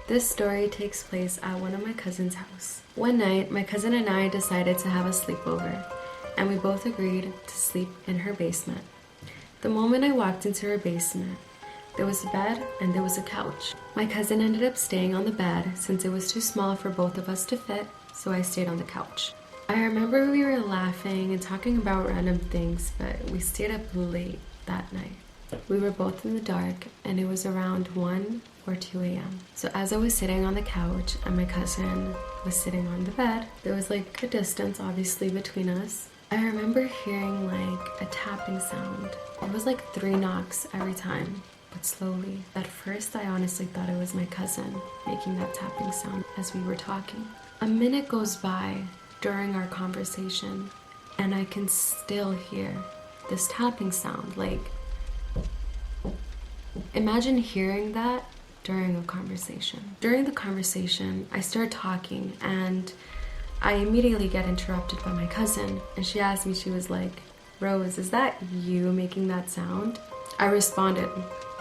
This story takes place at one of my cousin's house. One night, my cousin and I decided to have a sleepover, and we both agreed to sleep in her basement. The moment I walked into her basement, there was a bed and there was a couch. My cousin ended up staying on the bed since it was too small for both of us to fit, so I stayed on the couch. I remember we were laughing and talking about random things, but we stayed up late that night. We were both in the dark, and it was around 1 or 2 a.m. So as I was sitting on the couch and my cousin was sitting on the bed, there was like a distance obviously between us. I remember hearing like a tapping sound. It was like 3 knocks every time, but slowly. At first I honestly thought it was my cousin making that tapping sound as we were talking. A minute goes by during our conversation, and I can still hear this tapping sound. Like, imagine hearing that during a conversation. During the conversation, I start talking and I immediately get interrupted by my cousin, and she asked me, she was like, "Rose, is that you making that sound?" I responded,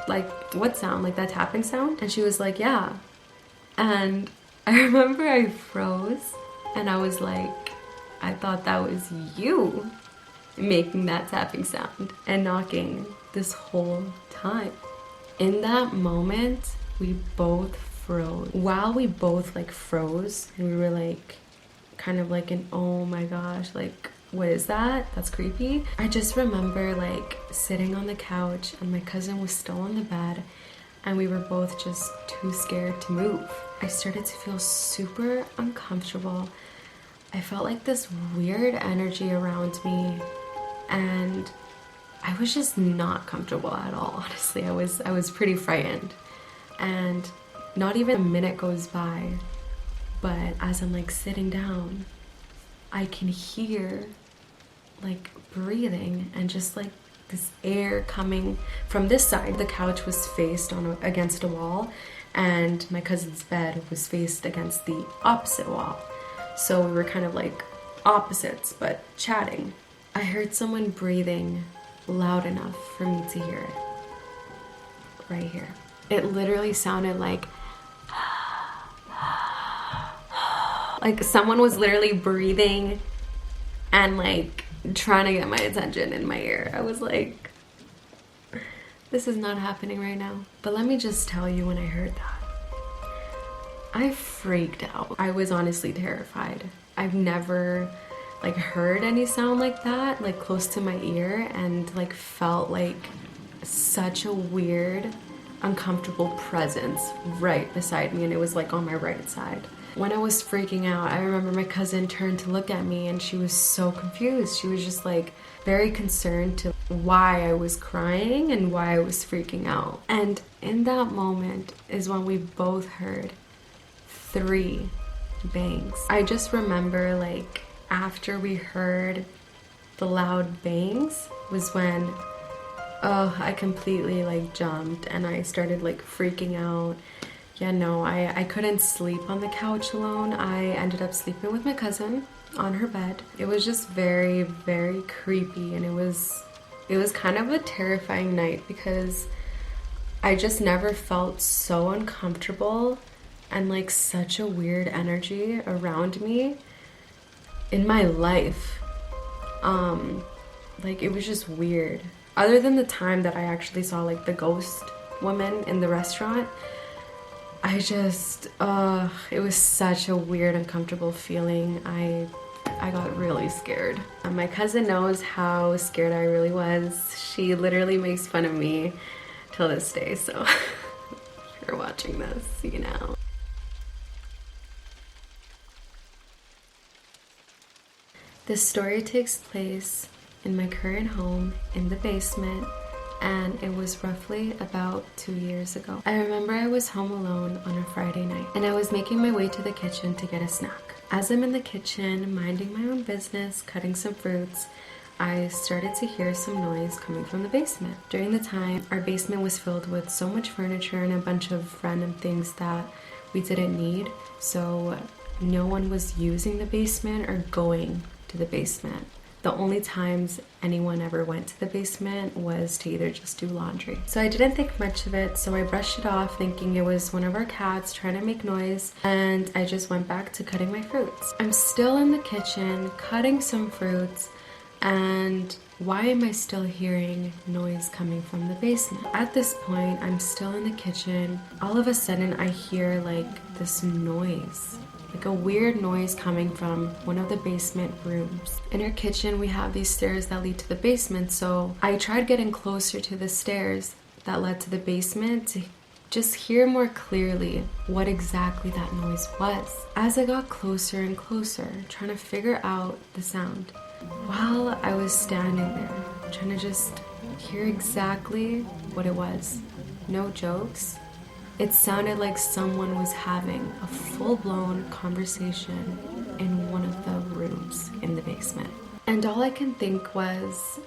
like, "What sound? Like that tapping sound?" And she was like, "Yeah." And I remember I froze and I was like, I thought that was you making that tapping sound and knocking this whole time. In that moment, we both froze. While we both like froze, and we were like kind of like in, oh my gosh, like what is that? That's creepy. I just remember like sitting on the couch and my cousin was still on the bed and we were both just too scared to move. I started to feel super uncomfortable. I felt like this weird energy around me, and I was just not comfortable at all. Honestly, I was pretty frightened. And not even a minute goes by, but as I'm like sitting down, I can hear like breathing and just like this air coming from this side. The couch was faced against a wall, and my cousin's bed was faced against the opposite wall. So we were kind of like opposites, but chatting. I heard someone breathing loud enough for me to hear it. Right here. It literally sounded like someone was literally breathing and like trying to get my attention in my ear. I was like, this is not happening right now. But let me just tell you, when I heard that, I freaked out. I was honestly terrified. I've never like heard any sound like that, like close to my ear, and like felt like such a weird, uncomfortable presence right beside me, and it was like on my right side. When I was freaking out, I remember my cousin turned to look at me and she was so confused. She was just like very concerned to why I was crying and why I was freaking out. And in that moment is when we both heard 3 bangs. I just remember like after we heard the loud bangs was when I completely like jumped and I started like freaking out. Yeah, no, I couldn't sleep on the couch alone. I ended up sleeping with my cousin on her bed. It was just very, very creepy, and it was kind of a terrifying night because I just never felt so uncomfortable and like such a weird energy around me in my life. Like it was just weird. Other than the time that I actually saw like the ghost woman in the restaurant, I just, it was such a weird, uncomfortable feeling. I got really scared. My cousin knows how scared I really was. She literally makes fun of me till this day, so if you're watching this, you know. This story takes place in my current home in the basement, and it was roughly about 2 years ago. I remember I was home alone on a Friday night, and I was making my way to the kitchen to get a snack. As I'm in the kitchen, minding my own business, cutting some fruits, I started to hear some noise coming from the basement. During the time, our basement was filled with so much furniture and a bunch of random things that we didn't need, so no one was using the basement or going to the basement The only times anyone ever went to the basement was to either just do laundry. So I didn't think much of it, so I brushed it off thinking it was one of our cats trying to make noise, and I just went back to cutting my fruits. I'm still in the kitchen cutting some fruits, and why am I still hearing noise coming from the basement? At this point, I'm still in the kitchen. All of a sudden, I hear like this noise, like a weird noise coming from one of the basement rooms. In our kitchen, we have these stairs that lead to the basement, so I tried getting closer to the stairs that led to the basement to just hear more clearly what exactly that noise was. As I got closer and closer, trying to figure out the sound, while I was standing there, trying to just hear exactly what it was, no jokes, it sounded like someone was having a full-blown conversation in one of the rooms in the basement. And all I can think was,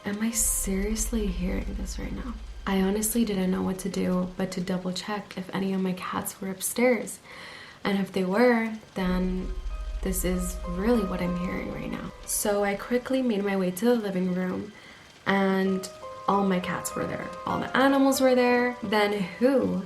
am I seriously hearing this right now? I honestly didn't know what to do but to double check if any of my cats were upstairs. And if they were, then this is really what I'm hearing right now. So I quickly made my way to the living room, and all my cats were there. All the animals were there. Then who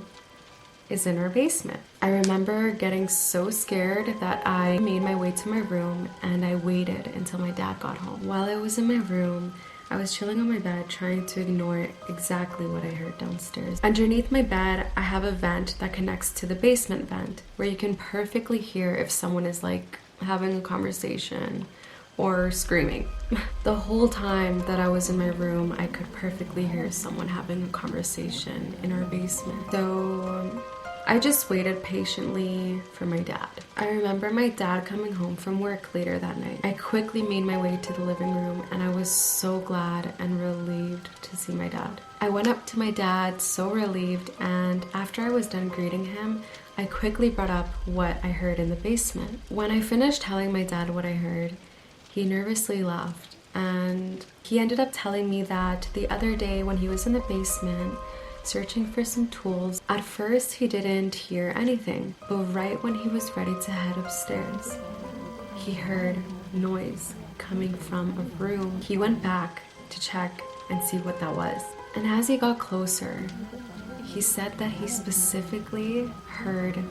is in our basement? I remember getting so scared that I made my way to my room and I waited until my dad got home. While I was in my room, I was chilling on my bed trying to ignore exactly what I heard downstairs. Underneath my bed, I have a vent that connects to the basement vent where you can perfectly hear if someone is like having a conversation or screaming. The whole time that I was in my room, I could perfectly hear someone having a conversation in our basement. So I just waited patiently for my dad. I remember my dad coming home from work later that night. I quickly made my way to the living room, and I was so glad and relieved to see my dad. I went up to my dad so relieved, and after I was done greeting him, I quickly brought up what I heard in the basement. When I finished telling my dad what I heard, he nervously laughed, and he ended up telling me that the other day when he was in the basement searching for some tools, at first he didn't hear anything, but right when he was ready to head upstairs, he heard noise coming from a room. He went back to check and see what that was. And as he got closer, he said that he specifically heard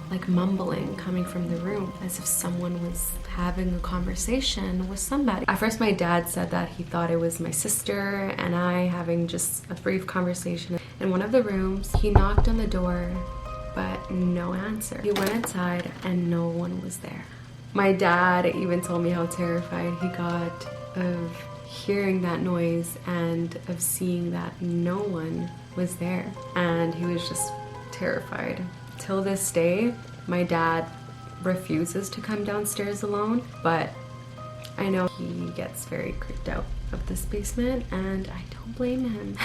like mumbling coming from the room, as if someone was having a conversation with somebody. At first my dad said that he thought it was my sister and I having just a brief conversation in one of the rooms. He knocked on the door, but no answer. He went inside and no one was there. My dad even told me how terrified he got of hearing that noise and of seeing that no one was there, and he was just terrified. Till this day, my dad refuses to come downstairs alone, but I know he gets very creeped out of this basement, and I don't blame him.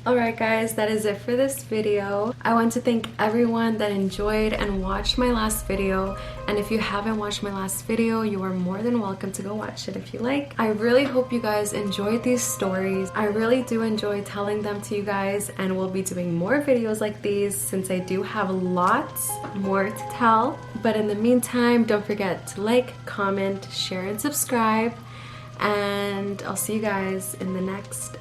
Alright guys, that is it for this video. I want to thank everyone that enjoyed and watched my last video, and if you haven't watched my last video, you are more than welcome to go watch it if you like. I really hope you guys enjoyed these stories. I really do enjoy telling them to you guys, and we'll be doing more videos like these since I do have lots more to tell. But in the meantime, don't forget to like, comment, share, and subscribe, and I'll see you guys in the next